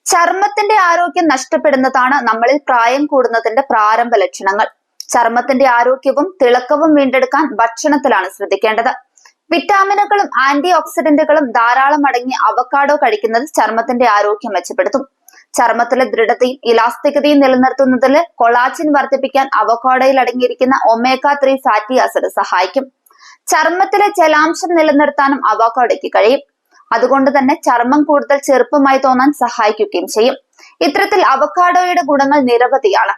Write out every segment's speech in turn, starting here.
ചർമ്മത്തിന്റെ ആരോഗ്യം നഷ്ടപ്പെടുന്നതാണ് നമ്മളിൽ പ്രായം കൂടുന്നതിന്റെ പ്രാരംഭ ലക്ഷണങ്ങൾ. ചർമ്മത്തിന്റെ ആരോഗ്യവും തിളക്കവും വീണ്ടെടുക്കാൻ ഭക്ഷണത്തിലാണ് ശ്രദ്ധിക്കേണ്ടത്. വിറ്റാമിനുകളും ആന്റി ഓക്സിഡന്റുകളും ധാരാളം അടങ്ങിയ അവക്കാഡോ കഴിക്കുന്നത് ചർമ്മത്തിന്റെ ആരോഗ്യം മെച്ചപ്പെടുത്തും. ചർമ്മത്തിലെ ദൃഢതയും ഇലാസ്തികതയും നിലനിർത്തുന്നതിൽ കൊളാജിൻ വർദ്ധിപ്പിക്കാൻ അവക്കാഡോയിൽ അടങ്ങിയിരിക്കുന്ന ഒമേഗ 3 ഫാറ്റി ആസിഡ് സഹായിക്കും. ചർമ്മത്തിലെ ജലാംശം നിലനിർത്താനും അവക്കാഡോയ്ക്ക് കഴിയും. അതുകൊണ്ട് തന്നെ ചർമ്മം കൂടുതൽ ചെറുപ്പമായി തോന്നാൻ സഹായിക്കുകയും ചെയ്യും. ഇത്തരത്തിൽ അവക്കാഡോയുടെ ഗുണങ്ങൾ നിരവധിയാണ്.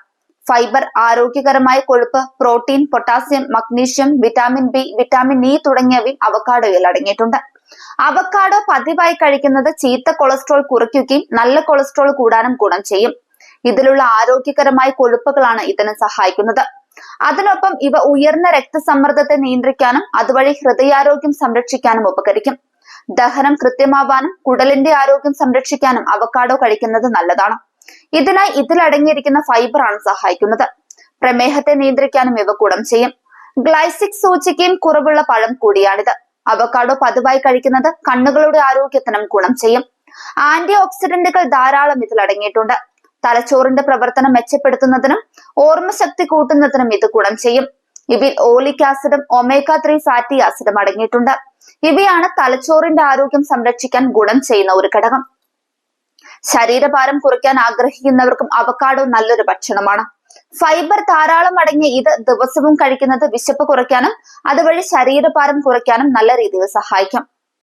ഫൈബർ, ആരോഗ്യകരമായ കൊഴുപ്പ്, protein, potassium, magnesium, vitamin B, vitamin E തുടങ്ങിയവയും അവക്കാഡോയിൽ അടങ്ങിയിട്ടുണ്ട്. അവക്കാഡോ പതിവായി കഴിക്കുന്നത് ചീത്ത കൊളസ്ട്രോൾ കുറയ്ക്കുകയും നല്ല കൊളസ്ട്രോൾ കൂടാനും ഗുണം ചെയ്യും. ഇതിലുള്ള ആരോഗ്യകരമായ കൊഴുപ്പുകളാണ് ഇതിന് സഹായിക്കുന്നത്. അതിനൊപ്പം ഇവ ഉയർന്ന രക്തസമ്മർദ്ദത്തെ നിയന്ത്രിക്കാനും അതുവഴി ഹൃദയാരോഗ്യം സംരക്ഷിക്കാനും ഉപകരിക്കും. ദഹനം കൃത്യമാവാനും കുടലിന്റെ ആരോഗ്യം സംരക്ഷിക്കാനും അവക്കാഡോ കഴിക്കുന്നത് നല്ലതാണ്. ഇതിനായി ഇതിലടങ്ങിയിരിക്കുന്ന ഫൈബറാണ് സഹായിക്കുന്നത്. പ്രമേഹത്തെ നിയന്ത്രിക്കാനും ഇവ ഗുണം ചെയ്യും. ഗ്ലൈസിക് സൂചികയും കുറവുള്ള പഴം കൂടിയാണിത്. അവക്കാഡോ പതിവായി കഴിക്കുന്നത് കണ്ണുകളുടെ ആരോഗ്യത്തിനും ഗുണം ചെയ്യും. ആന്റി ഓക്സിഡന്റുകൾ ധാരാളം ഇതിലടങ്ങിയിട്ടുണ്ട്. തലച്ചോറിന്റെ പ്രവർത്തനം മെച്ചപ്പെടുത്തുന്നതിനും ഓർമ്മശക്തി കൂട്ടുന്നതിനും ഇത് ഗുണം ചെയ്യും. ഇവയിൽ ഓലിക് ആസിഡും ഒമേഗ 3 ഫാറ്റി ആസിഡും അടങ്ങിയിട്ടുണ്ട്. ഇവയാണ് തലച്ചോറിന്റെ ആരോഗ്യം സംരക്ഷിക്കാൻ ഗുണം ചെയ്യുന്ന ഒരു ഘടകം. ശരീരഭാരം കുറയ്ക്കാൻ ആഗ്രഹിക്കുന്നവർക്കും അവക്കാഡോ നല്ലൊരു ഭക്ഷണമാണ്. ഫൈബർ ധാരാളം അടങ്ങിയ ഇത് ദിവസവും കഴിക്കുന്നത് വിശപ്പ് കുറയ്ക്കാനും അതുവഴി ശരീരഭാരം കുറയ്ക്കാനും നല്ല രീതിയിൽ സഹായിക്കും.